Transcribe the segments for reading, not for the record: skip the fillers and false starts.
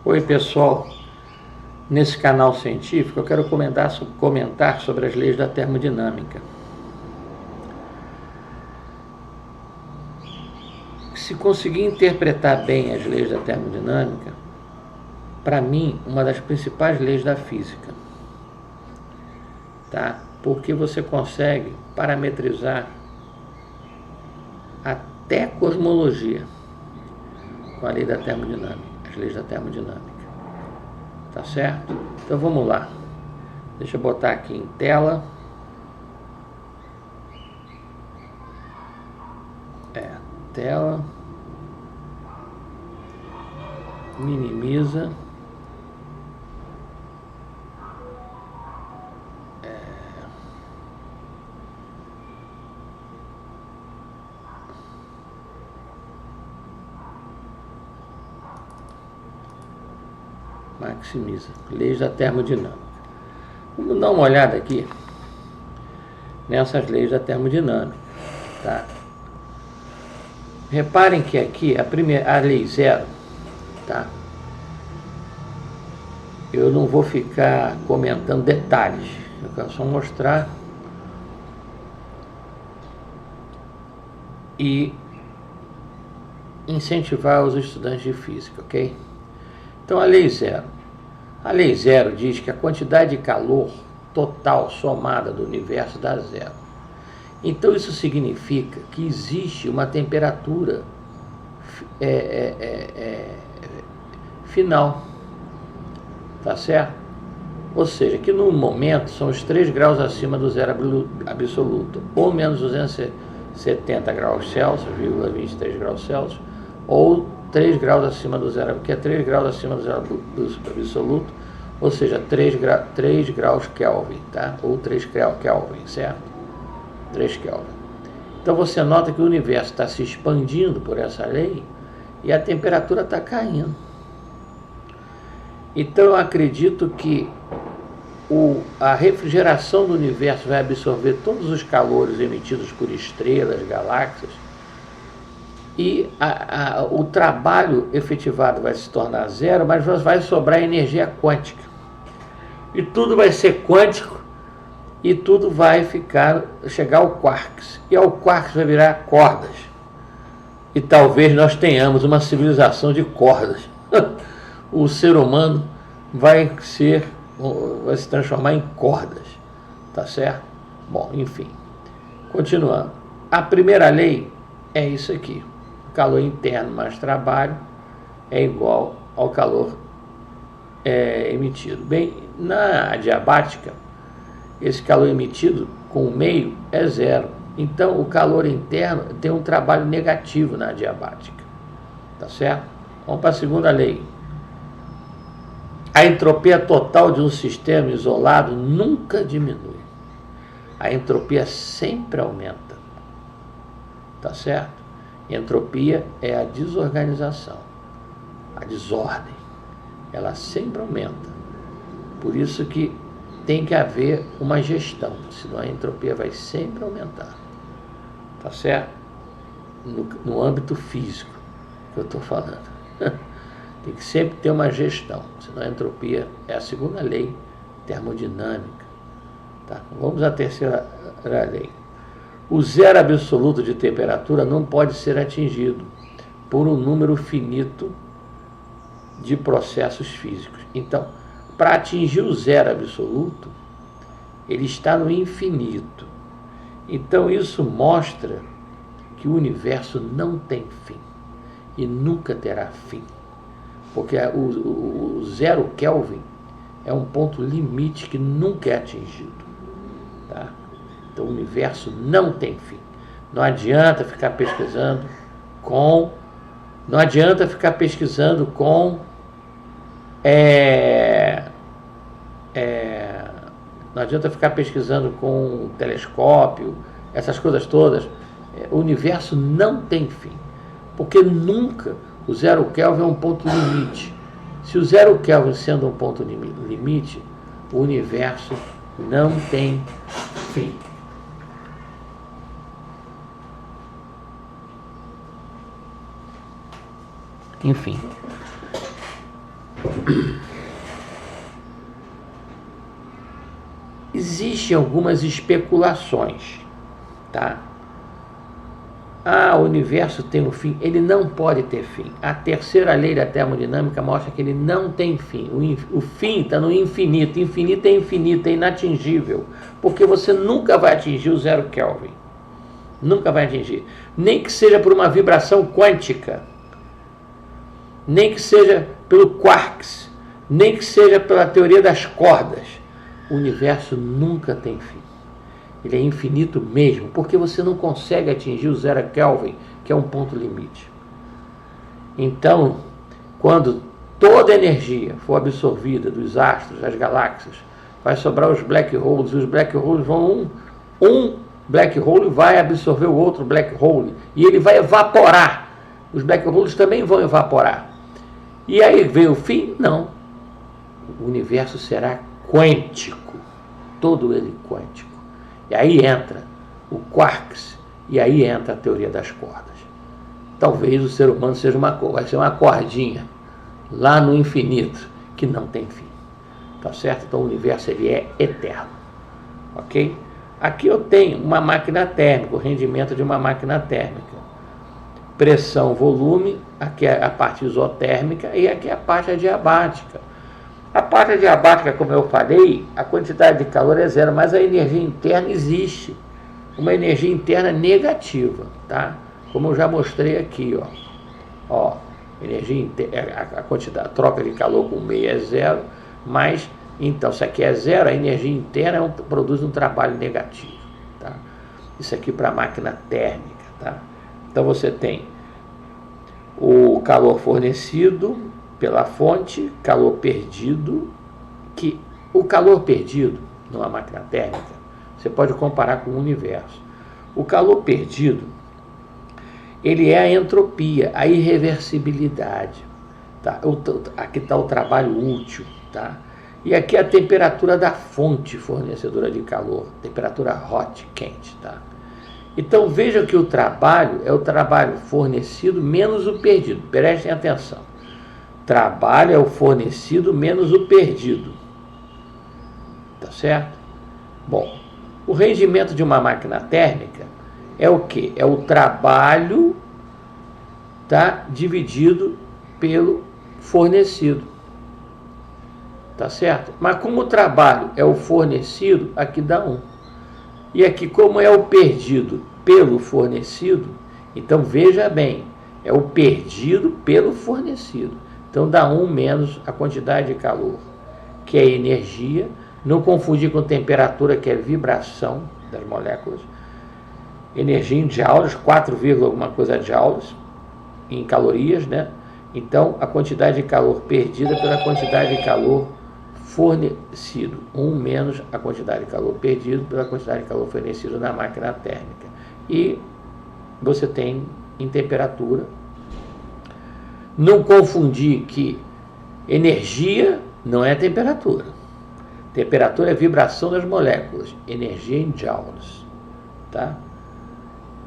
Oi pessoal, nesse canal científico eu quero comentar sobre as leis da termodinâmica. Se conseguir interpretar bem as leis da termodinâmica, para mim, uma das principais leis da física, tá? Porque você consegue parametrizar até cosmologia com a lei da termodinâmica, as leis da termodinâmica. Tá certo? Então vamos lá. Deixa eu botar aqui em tela. Tela. Minimiza. Maximiza. Leis da termodinâmica. Vamos dar uma olhada aqui nessas leis da termodinâmica, tá? Reparem que aqui a lei zero, tá? Eu não vou ficar comentando detalhes, eu quero só mostrar e incentivar os estudantes de física, ok? Então a lei zero diz que a quantidade de calor total somada do universo dá zero. Então isso significa que existe uma temperatura final, tá certo? Ou seja, que no momento são os 3 graus acima do zero absoluto, ou menos 270 graus Celsius, 23 graus Celsius, ou 3 graus acima do zero, que é 3 graus acima do zero absoluto, ou seja, 3 graus Kelvin, tá? Ou 3 Kelvin, certo? 3 Kelvin. Então você nota que o universo está se expandindo por essa lei e a temperatura está caindo. Então eu acredito que a refrigeração do universo vai absorver todos os calores emitidos por estrelas, galáxias, e o trabalho efetivado vai se tornar zero, mas vai sobrar energia quântica. E tudo vai ser quântico, e tudo vai chegar ao quarks. E ao quarks vai virar cordas. E talvez nós tenhamos uma civilização de cordas. O ser humano vai se transformar em cordas. Tá certo? Bom, enfim. Continuando. A primeira lei é isso aqui. Calor interno mais trabalho é igual ao calor emitido. Bem, na adiabática, esse calor emitido com o meio é zero. Então, o calor interno tem um trabalho negativo na adiabática. Tá certo? Vamos para a segunda lei. A entropia total de um sistema isolado nunca diminui. A entropia sempre aumenta. Tá certo? Entropia é a desorganização, a desordem. Ela sempre aumenta. Por isso que tem que haver uma gestão, senão a entropia vai sempre aumentar. Tá certo? No âmbito físico que eu estou falando. Tem que sempre ter uma gestão, senão a entropia é a segunda lei termodinâmica. Tá? Vamos à terceira lei. O zero absoluto de temperatura não pode ser atingido por um número finito de processos físicos. Então, para atingir o zero absoluto, ele está no infinito. Então, isso mostra que o universo não tem fim e nunca terá fim. Porque o zero Kelvin é um ponto limite que nunca é atingido. Tá? Então, o universo não tem fim. Não adianta ficar pesquisando com... Não adianta ficar pesquisando com... não adianta ficar pesquisando com telescópio, essas coisas todas. O universo não tem fim. Porque nunca o zero Kelvin é um ponto limite. Se o zero Kelvin sendo um ponto limite, o universo não tem fim. Enfim. Existem algumas especulações, tá? O universo tem um fim. Ele não pode ter fim. A terceira lei da termodinâmica mostra que ele não tem fim. O fim está no infinito. Infinito é infinito, é inatingível. Porque você nunca vai atingir o 0 Kelvin. Nunca vai atingir. Nem que seja por uma vibração quântica. Nem que seja pelo quarks. Nem que seja pela teoria das cordas. O universo nunca tem fim. Ele é infinito mesmo, porque você não consegue atingir o 0 Kelvin, que é um ponto limite. Então, quando toda a energia for absorvida dos astros, das galáxias, vai sobrar os black holes, e os black holes vão um black hole vai absorver o outro black hole, e ele vai evaporar. Os black holes também vão evaporar. E aí vem o fim? Não. O universo será quântico, todo ele quântico. E aí entra o quarks, e aí entra a teoria das cordas. Talvez o ser humano seja vai ser uma cordinha lá no infinito, que não tem fim. Tá certo? Então o universo ele é eterno. Ok? Aqui eu tenho uma máquina térmica, o rendimento de uma máquina térmica. Pressão, volume, aqui é a parte isotérmica e aqui é a parte adiabática. A parte adiabática, como eu falei, a quantidade de calor é zero, mas a energia interna existe. Uma energia interna negativa, tá? Como eu já mostrei aqui, ó. Energia interna, a quantidade, a troca de calor com meio é zero, mas, então, se aqui é zero, a energia interna produz um trabalho negativo, tá? Isso aqui para a máquina térmica, tá? Então, você tem o calor fornecido pela fonte, calor perdido, que o calor perdido numa máquina térmica, você pode comparar com o universo. O calor perdido, ele é a entropia, a irreversibilidade. Tá? Aqui está o trabalho útil. Tá? E aqui é a temperatura da fonte fornecedora de calor, temperatura hot, quente. Tá? Então veja que o trabalho é o trabalho fornecido menos o perdido. Prestem atenção. Trabalho é o fornecido menos o perdido. Tá certo? Bom, o rendimento de uma máquina térmica é o quê? É o trabalho, tá, dividido pelo fornecido. Tá certo? Mas como o trabalho é o fornecido, aqui dá 1. E aqui, como é o perdido pelo fornecido, então veja bem, é o perdido pelo fornecido. Então dá 1 menos a quantidade de calor, que é energia. Não confundir com temperatura, que é vibração das moléculas. Energia em joules, 4, alguma coisa joules, em calorias, né? Então a quantidade de calor perdida pela quantidade de calor fornecido. 1 menos a quantidade de calor perdido pela quantidade de calor fornecido na máquina térmica. E você tem em temperatura. Não confundir que energia não é temperatura. Temperatura é vibração das moléculas. Energia em joules. Tá?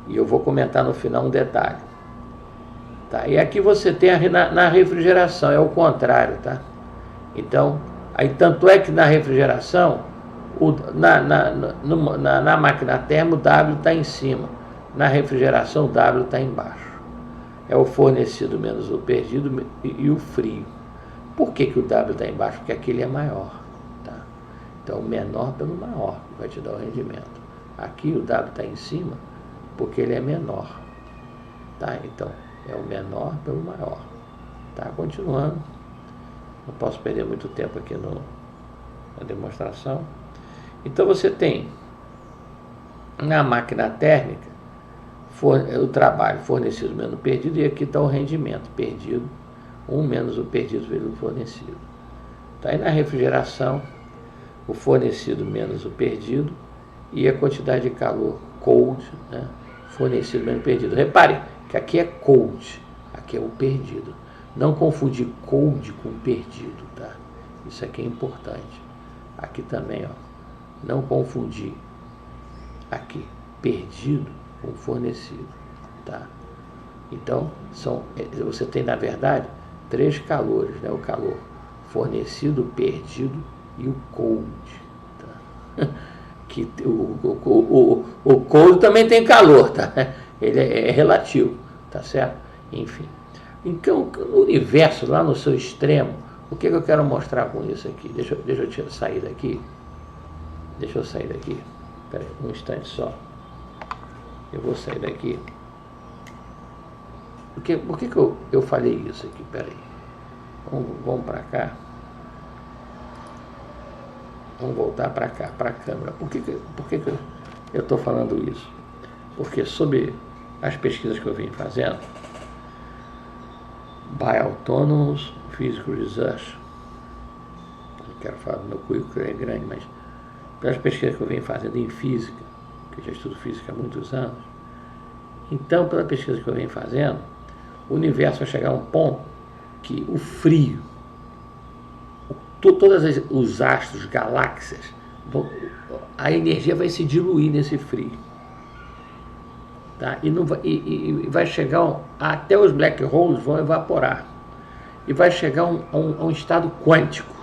E eu vou comentar no final um detalhe. Tá? E aqui você tem na refrigeração, é o contrário. Tá? Então, aí, tanto é que na refrigeração, na máquina termo, o W está em cima. Na refrigeração, o W está embaixo. É o fornecido menos o perdido e o frio. Por que o W está embaixo? Porque aquele é maior. Tá? Então, o menor pelo maior que vai te dar o rendimento. Aqui o W está em cima porque ele é menor. Tá? Então, é o menor pelo maior. Tá? Continuando. Não posso perder muito tempo aqui na demonstração. Então, você tem na máquina térmica o trabalho fornecido menos o perdido, e aqui está o rendimento perdido, 1 menos o perdido vezes o fornecido. Tá? Aí na refrigeração, o fornecido menos o perdido, e a quantidade de calor cold, né? Fornecido menos o perdido. Repare que aqui é cold, aqui é o perdido. Não confundir cold com perdido, tá? Isso aqui é importante. Aqui também, ó, não confundir aqui perdido com fornecido, tá? Então, você tem, na verdade, 3 calores, né? O calor fornecido, perdido e o cold. Tá? Que o cold também tem calor, tá? Ele é relativo, tá certo? Enfim. Então, no universo, lá no seu extremo, o que eu quero mostrar com isso aqui? Deixa eu sair daqui. Deixa eu sair daqui. Espera aí, um instante só. Eu vou sair daqui. Por que eu falei isso aqui? Espera aí. Vamos para cá. Vamos voltar para cá, para a câmera. Por que eu estou falando isso? Porque sobre as pesquisas que eu vim fazendo, by Autonomous Physical Research, não quero falar do meu currículo, é grande, mas pelas pesquisas que eu venho fazendo em física, que eu já estudo física há muitos anos, então, pela pesquisa que eu venho fazendo, o universo vai chegar a um ponto que o frio, todos os astros, galáxias, a energia vai se diluir nesse frio. Tá? E vai chegar até os black holes vão evaporar. E vai chegar a um estado quântico.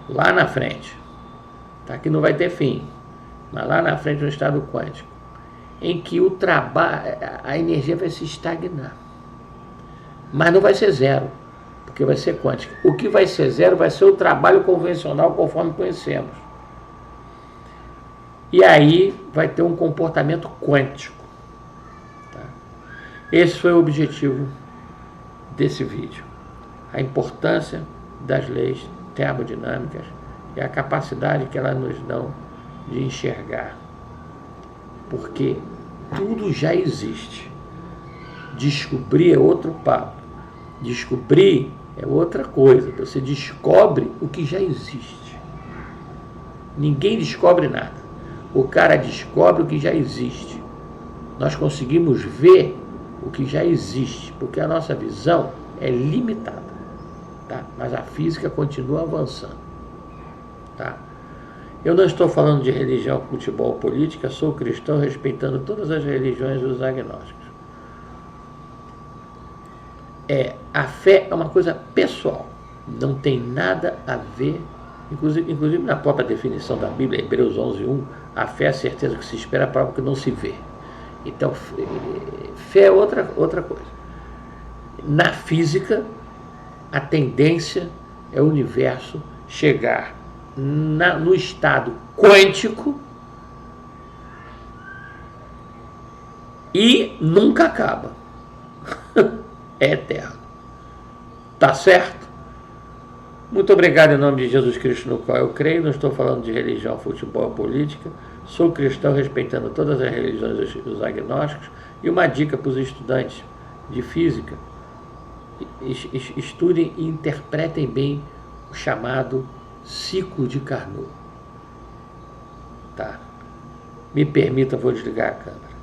Lá na frente. Tá? Que não vai ter fim. Mas lá na frente é um estado quântico. Em que a energia vai se estagnar. Mas não vai ser zero. Porque vai ser quântico. O que vai ser zero vai ser o trabalho convencional conforme conhecemos. E aí vai ter um comportamento quântico. Tá? Esse foi o objetivo desse vídeo. A importância das leis termodinâmicas e a capacidade que elas nos dão de enxergar. Porque tudo já existe. Descobrir é outro papo. Descobrir é outra coisa. Você descobre o que já existe. Ninguém descobre nada. O cara descobre o que já existe. Nós conseguimos ver o que já existe, porque a nossa visão é limitada. Tá? Mas a física continua avançando. Tá? Eu não estou falando de religião, futebol, política, sou cristão respeitando todas as religiões dos agnósticos. A fé é uma coisa pessoal, não tem nada a ver, inclusive na própria definição da Bíblia, Hebreus 11:1, a fé é a certeza que se espera, a prova que não se vê. Então, fé é outra coisa. Na física, a tendência é o universo chegar no estado quântico e nunca acaba. É eterno. Tá certo? Muito obrigado em nome de Jesus Cristo, no qual eu creio. Não estou falando de religião, futebol, política. Sou cristão respeitando todas as religiões dos agnósticos. E uma dica para os estudantes de física: estudem e interpretem bem o chamado ciclo de Carnot. Tá? Me permita, vou desligar a câmera.